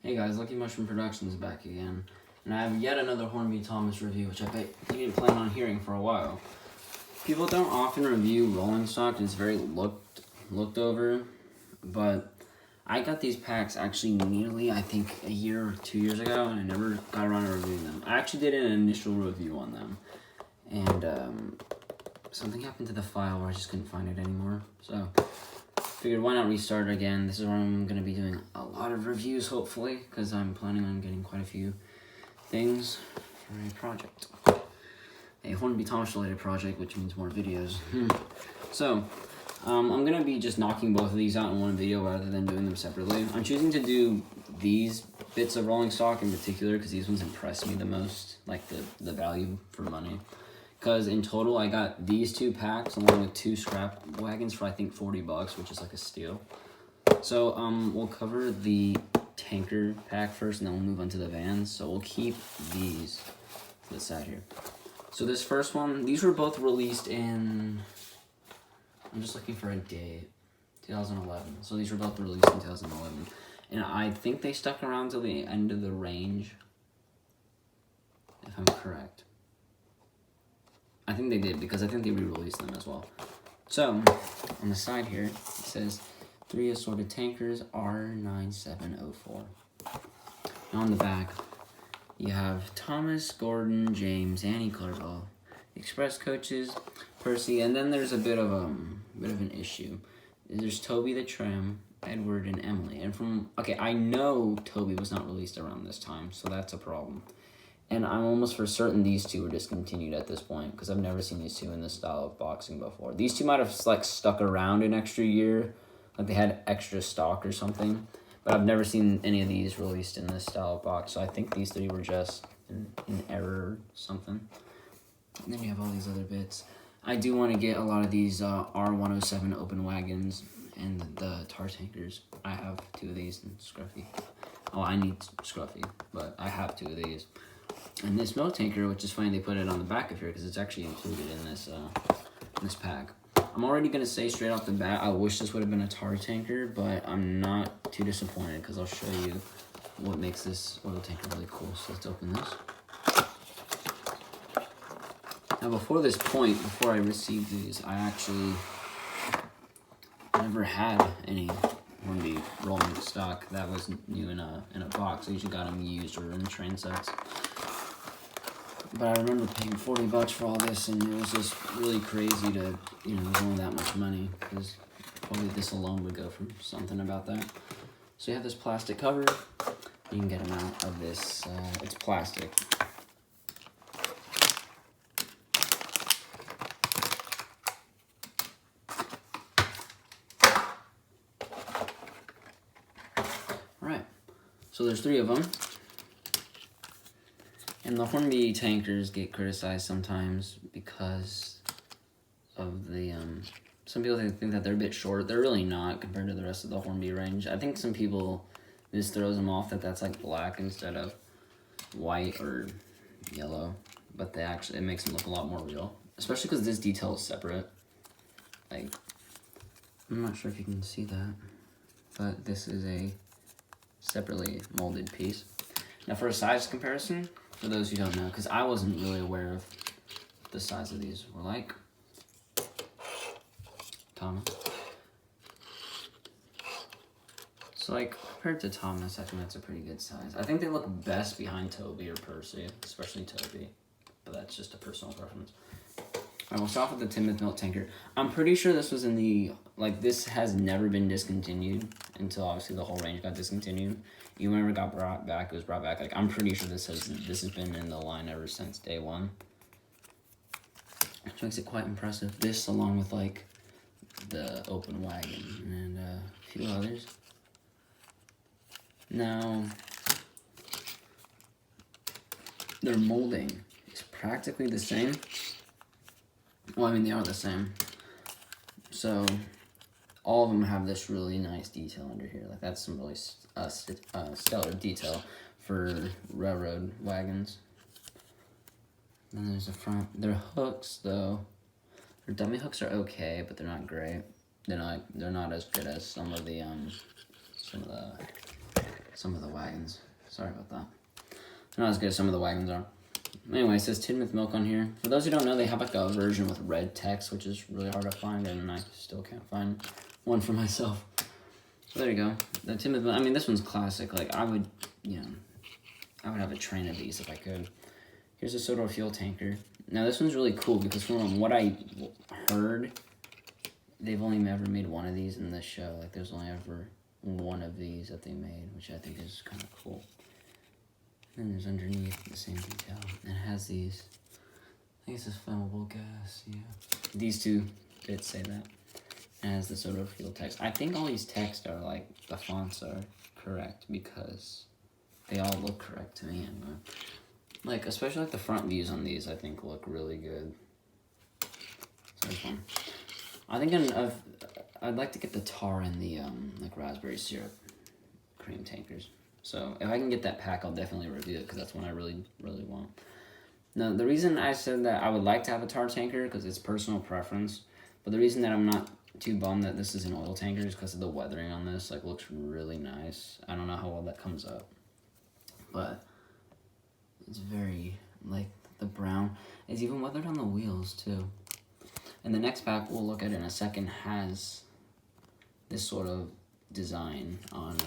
Hey guys, Lucky Mushroom Productions is back again, and I have yet another Hornby Thomas review, which I bet you didn't plan on hearing for a while. People don't often review rolling stock, and it's very looked over, but I got these packs actually nearly, I think, a year or 2 years ago, and I never got around to reviewing them. I actually did an initial review on them, and something happened to the file where I just couldn't find it anymore, so figured why not restart again. This is where I'm going to be doing a lot of reviews, hopefully, because I'm planning on getting quite a few things for a project. A Hornby Thomas related project, which means more videos. So, I'm going to be just knocking both of these out in one video rather than doing them separately. I'm choosing to do these bits of rolling stock in particular because these ones impress me the most, like the value for money. Because in total, I got these two packs along with 2 scrap wagons for I think $40, which is like a steal. So we'll cover the tanker pack first, and then we'll move on to the vans. So we'll keep these to the side here. So this first one, these were both released in, I'm just looking for a date, 2011. So these were both released in 2011. And I think they stuck around till the end of the range, if I'm correct. I think they did, because I think they re-released them as well. So, on the side here, it says 3 assorted tankers, R9704. Now on the back, you have Thomas, Gordon, James, Annie Clerval, Express Coaches, Percy, and then there's a bit of an issue. There's Toby the Tram, Edward, and Emily. And I know Toby was not released around this time, so that's a problem. And I'm almost for certain these two were discontinued at this point, because I've never seen these two in this style of boxing before. These two might have like stuck around an extra year, like they had extra stock or something, but I've never seen any of these released in this style of box, so I think these 3 were just in error or something. And then you have all these other bits. I do want to get a lot of these R107 open wagons and the tar tankers. I have 2 of these and Scruffy. Oh, I need Scruffy, but I have 2 of these. And this milk tanker, which is funny they put it on the back of here because it's actually included in this pack. I'm already going to say straight off the bat, I wish this would have been a tar tanker, but I'm not too disappointed because I'll show you what makes this oil tanker really cool. So let's open this. Now before this point, before I received these, I actually never had any Hornby rolling stock that was new in a box. I usually got them used or in train sets. But I remember paying $40 for all this, and it was just really crazy to, it was only that much money, because probably this alone would go for something about that. So you have this plastic cover. You can get them out of this, it's plastic. Alright, so there's 3 of them. And the Hornby tankers get criticized sometimes because of the, some people think that they're a bit short. They're really not compared to the rest of the Hornby range. I think some people just throws them off that that's like black instead of white or yellow. But they actually, it makes them look a lot more real. Especially because this detail is separate. Like, I'm not sure if you can see that, but this is a separately molded piece. Now for a size comparison, for those who don't know, because I wasn't really aware of the size of these were like. Thomas. So like, compared to Thomas, I think that's a pretty good size. I think they look best behind Toby or Percy, especially Toby, but that's just a personal preference. Alright, we'll start off with the Timoth milk tanker. I'm pretty sure this was in the, like, this has never been discontinued until obviously the whole range got discontinued. Even whenever it got brought back, it was brought back. Like, I'm pretty sure this has been in the line ever since day 1. Which makes it quite impressive. This along with, like, the open wagon and a few others. Now, their molding is practically the same. Well, I mean, they are the same. So, all of them have this really nice detail under here. Like, that's some really stellar detail for railroad wagons. Then there's the front. Their hooks, though, their dummy hooks are okay, but they're not great. They're not as good as some of the some of the wagons. Sorry about that. Not as good as some of the wagons are. Anyway, it says Tin with Milk on here. For those who don't know, they have like a version with red text, which is really hard to find, and I still can't find one for myself. So there you go. The Tin with Milk. I mean, this one's classic. Like, I would, you know, I would have a train of these if I could. Here's a Sodor fuel tanker. Now, this one's really cool because from what I heard, they've only ever made one of these in this show. Like, there's only ever one of these that they made, which I think is kind of cool. And there's underneath the same detail. And it has these, I think it says flammable gas, yeah. These two did say that. And it has the Sodor fuel text. I think all these texts are like, the fonts are correct because they all look correct to me anyway. Like, especially like the front views on these, I think look really good. So it's fun. I think I'd like to get the tar and the like raspberry syrup cream tankers. So if I can get that pack, I'll definitely review it because that's one I really, really want. Now, the reason I said that I would like to have a tar tanker because it's personal preference, but the reason that I'm not too bummed that this is an oil tanker is because of the weathering on this. Like, looks really nice. I don't know how well that comes up, but it's very, like, the brown is even weathered on the wheels too. And the next pack we'll look at in a second has this sort of design on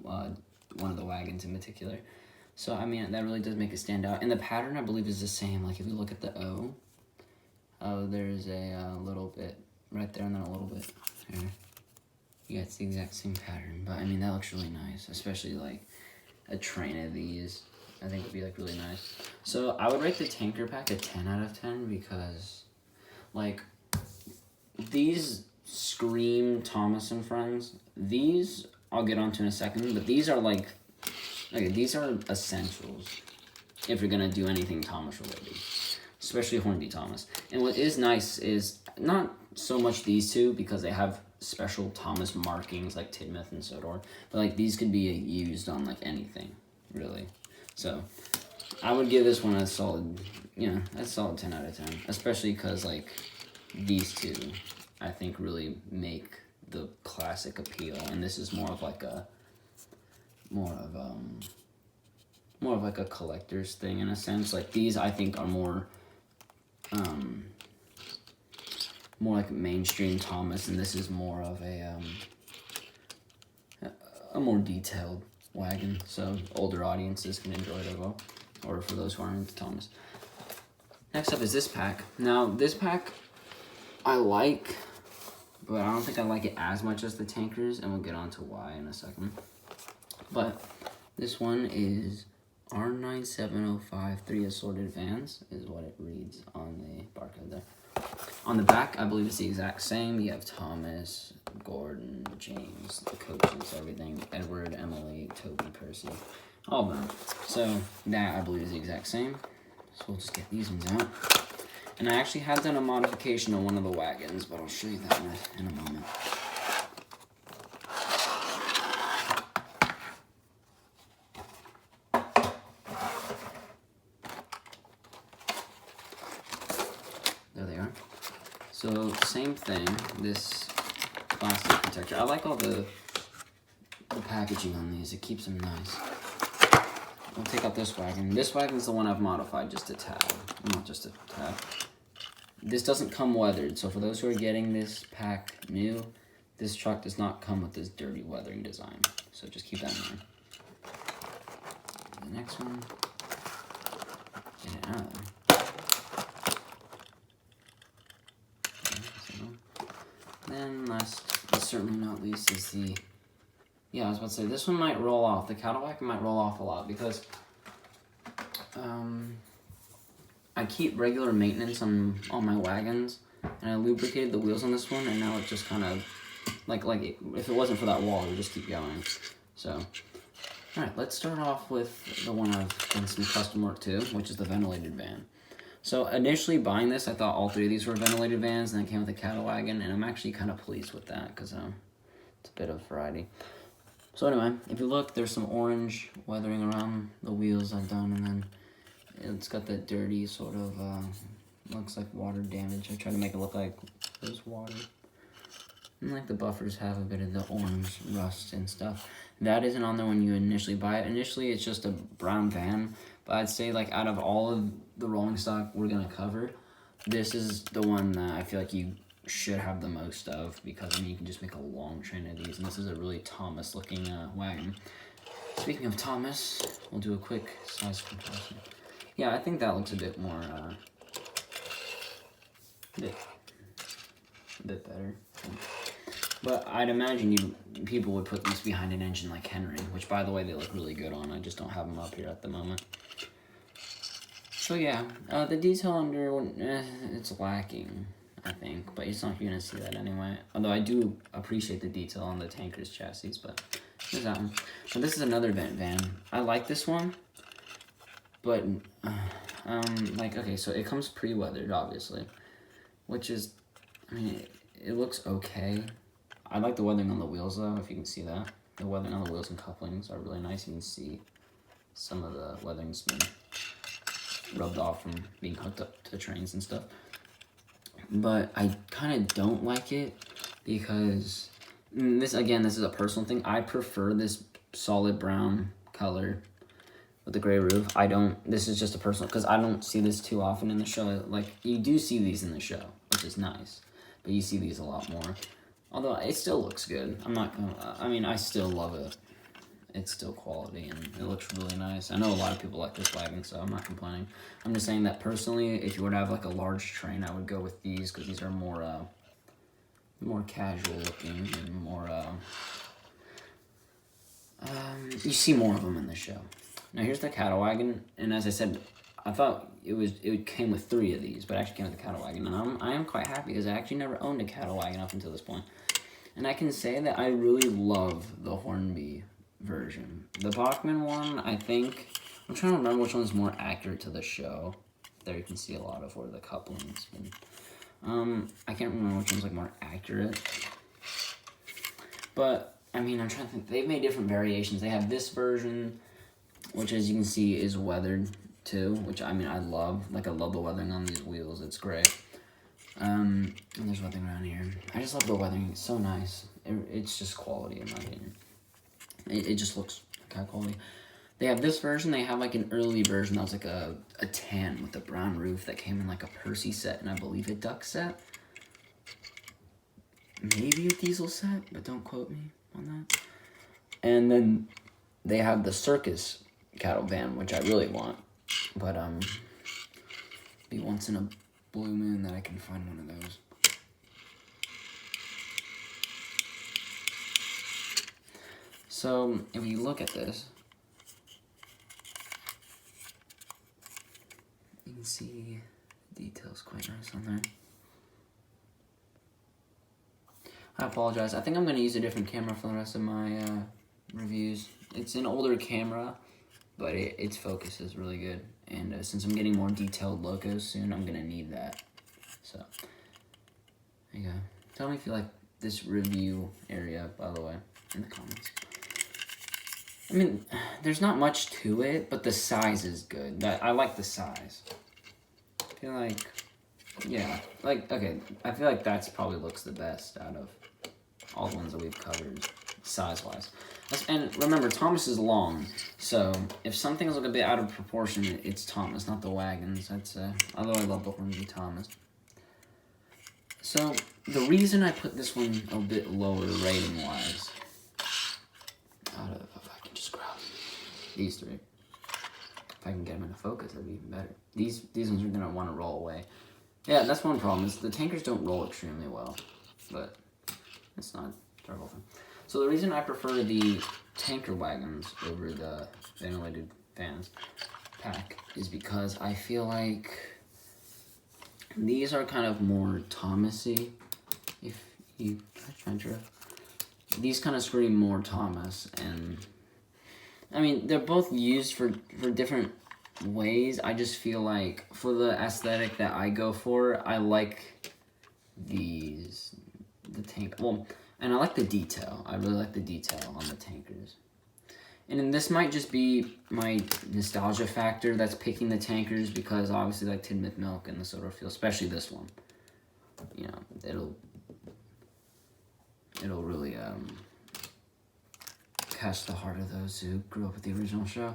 one of the wagons in particular. So, I mean, that really does make it stand out. And the pattern, I believe, is the same. Like, if you look at the O, there's a little bit right there and then a little bit here. Yeah, it's the exact same pattern. But, I mean, that looks really nice, especially, like, a train of these. I think would be, like, really nice. So, I would rate the tanker pack a 10 out of 10 because, like, these scream Thomas and Friends. These I'll get onto in a second, but these are, like, okay, these are essentials if you're going to do anything Thomas related, especially Hornby Thomas. And what is nice is not so much these two because they have special Thomas markings like Tidmouth and Sodor, but like these could be used on like anything, really. So I would give this one a solid, you know, a solid 10 out of 10, especially because like these two I think really make the classic appeal, and this is more of like a more of like a collector's thing in a sense. Like these I think are more like mainstream Thomas, and this is more of a more detailed wagon, so older audiences can enjoy it as well, or for those who aren't into Thomas. Next up is this pack. Now this pack I like, but I don't think I like it as much as the tankers, and we'll get on to why in a second. But this one is R9705 3 Assorted Vans, is what it reads on the barcode there. On the back, I believe it's the exact same. You have Thomas, Gordon, James, the coaches, everything, Edward, Emily, Toby, Percy, all of them. So that, I believe, is the exact same. So we'll just get these ones out. And I actually had done a modification on one of the wagons, but I'll show you that in a moment. There they are. So, same thing, this plastic protector. I like all the packaging on these. It keeps them nice. I'll take out this wagon. This wagon's the one I've modified just a tad. Not just a tad. This doesn't come weathered, so for those who are getting this pack new, this truck does not come with this dirty weathering design. So just keep that in mind. The next one, get it out of there. Then last, but certainly not least, is the, yeah, I was about to say, this one might roll off. The Cadillac might roll off a lot because I keep regular maintenance on all my wagons, and I lubricated the wheels on this one, and now it just kind of, like if it wasn't for that wall, it would just keep going. So, alright, let's start off with the one I've done some custom work to, which is the ventilated van. So initially buying this, I thought all three of these were ventilated vans, and then it came with a cattle wagon, and I'm actually kind of pleased with that, because it's a bit of variety. So anyway, if you look, there's some orange weathering around the wheels I've done, and then it's got that dirty sort of, looks like water damage. I tried to make it look like there's water. And like the buffers have a bit of the orange rust and stuff. That isn't on there when you initially buy it. Initially, it's just a brown van. But I'd say like out of all of the rolling stock we're gonna cover, this is the one that I feel like you should have the most of, because I mean you can just make a long train of these, and this is a really Thomas looking wagon. Speaking of Thomas, we'll do a quick size comparison. Yeah, I think that looks a bit more, a bit better. But I'd imagine people would put these behind an engine like Henry, which by the way they look really good on. I just don't have them up here at the moment. So yeah, the detail under, it's lacking, I think, but it's not gonna see that anyway. Although I do appreciate the detail on the tanker's chassis, but here's that one. So this is another van. I like this one, but like, okay, so it comes pre-weathered, obviously, which is, I mean, it looks okay. I like the weathering on the wheels though, if you can see that. The weathering on the wheels and couplings are really nice. You can see some of the weathering's been rubbed off from being hooked up to trains and stuff. But I kind of don't like it because this is a personal thing. I prefer this solid brown color with the gray roof. This is just a personal, because I don't see this too often in the show. Like, you do see these in the show, which is nice, but you see these a lot more. Although it still looks good. I still love it. It's still quality, and it looks really nice. I know a lot of people like this wagon, so I'm not complaining. I'm just saying that personally, if you were to have like a large train, I would go with these, because these are more casual looking and more, you see more of them in the show. Now here's the cattle wagon, and as I said, I thought it came with 3 of these, but it actually came with the cattle wagon, and I am quite happy, because I actually never owned a cattle wagon up until this point. And I can say that I really love the Hornby version. The Bachmann one, I think, I'm trying to remember which one's more accurate to the show. There you can see a lot of where the coupling's been. I can't remember which one's like more accurate. But, I mean, I'm trying to think. They've made different variations. They have this version, which as you can see is weathered too, which I mean I love. Like, I love the weathering on these wheels. It's great. And there's weathering around here. I just love the weathering. It's so nice. It's just quality in my opinion. It just looks like high quality. They have this version. They have like an early version that was like a tan with a brown roof that came in like a Percy set, and I believe a duck set. Maybe a diesel set, but don't quote me on that. And then they have the circus cattle van, which I really want, but be once in a blue moon that I can find one of those. So if you look at this, you can see the details quite nice on there. I apologize. I think I'm going to use a different camera for the rest of my reviews. It's an older camera, but its focus is really good. And since I'm getting more detailed logos soon, I'm going to need that. So, there you go. Tell me if you like this review area, by the way, in the comments. I mean, there's not much to it, but the size is good. I like the size. I feel like, yeah, like, okay, I feel like that's probably looks the best out of all the ones that we've covered, size-wise. And remember, Thomas is long, so if something's a bit out of proportion, it's Thomas, not the Wagons, I'd say. Although I love the Hornby Thomas. So, the reason I put this one a bit lower rating-wise, out of, if I can just grab these 3. If I can get them into focus, that'd be even better. These ones are gonna want to roll away. Yeah, that's one problem, is the tankers don't roll extremely well, but it's not a terrible thing. So the reason I prefer the tanker wagons over the ventilated vans pack is because I feel like these are kind of more Thomas-y, if you venture. These kind of scream more Thomas, and I mean, they're both used for different ways. I just feel like for the aesthetic that I go for, I like these, the tank, well, and I like the detail. I really like the detail on the tankers. And then this might just be my nostalgia factor that's picking the tankers, because obviously like Tidmouth Milk and the soda field, especially this one. You know, it'll, I don't know if I can just grab these. These ones are gonna want to roll away. Yeah, that's one problem, is the tankers don't roll extremely well, but it's not a terrible thing. So the reason I prefer the tanker wagons over the ventilated vans pack is because I feel like these are kind of more Thomas-y, if you venture. it'll really catch the heart of those who grew up with the original show.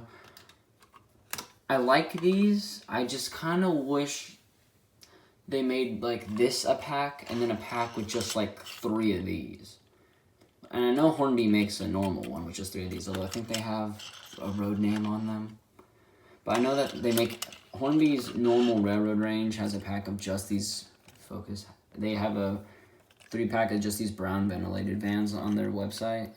I like these. I just kind of wish they made like this a pack and then a pack with just like 3 of these. And I know Hornby makes a normal one with just 3 of these, although I think they have a road name on them. But I know that they make Hornby's normal railroad range has a pack of just these Focus. They have a 3-pack of just these brown ventilated vans on their website.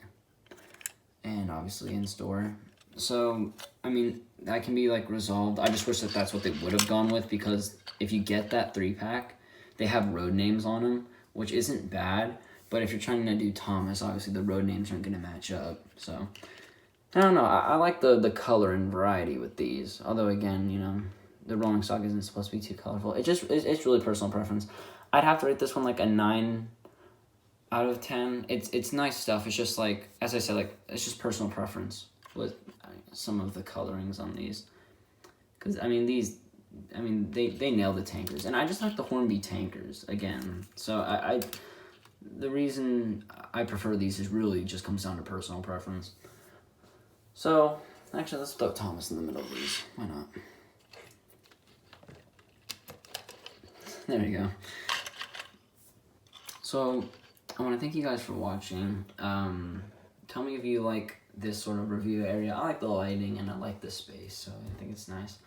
And obviously in store. So, I mean, that can be like resolved. I just wish that that's what they would have gone with, because if you get that 3-pack, they have road names on them, which isn't bad. But if you're trying to do Thomas, obviously the road names aren't going to match up. So, I don't know. I like the color and variety with these. Although, again, you know, the rolling stock isn't supposed to be too colorful. It's really personal preference. I'd have to rate this one like a 9 out of 10. It's nice stuff. It's just like, as I said, like, it's just personal preference with some of the colorings on these. Because, I mean, they nail the tankers. And I just like the Hornby tankers, again. So, the reason I prefer these is really just comes down to personal preference. So, actually, let's throw Thomas in the middle of these. Why not? There we go. So, I want to thank you guys for watching. Tell me if you like this sort of review area. I like the lighting and I like the space, so I think it's nice.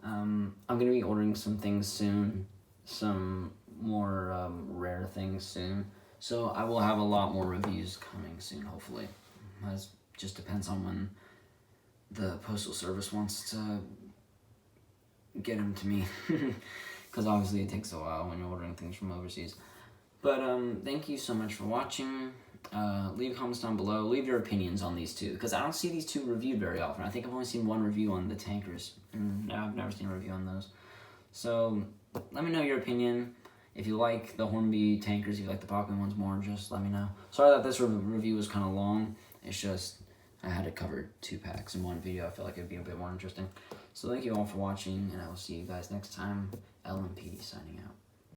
I'm going to be ordering some things soon, some more rare things soon. So I will have a lot more reviews coming soon, hopefully. That just depends on when the Postal Service wants to get them to me. Because obviously it takes a while when you're ordering things from overseas. But thank you so much for watching. Leave comments down below. Leave your opinions on these two, because I don't see these two reviewed very often. I think I've only seen one review on the tankers, and I've never seen a review on those. So let me know your opinion. If you like the Hornby tankers, if you like the Pokémon ones more, just let me know. Sorry that this review was kind of long. It's just I had to cover 2 packs in one video. I feel like it'd be a bit more interesting. So thank you all for watching, and I will see you guys next time. LMP signing out.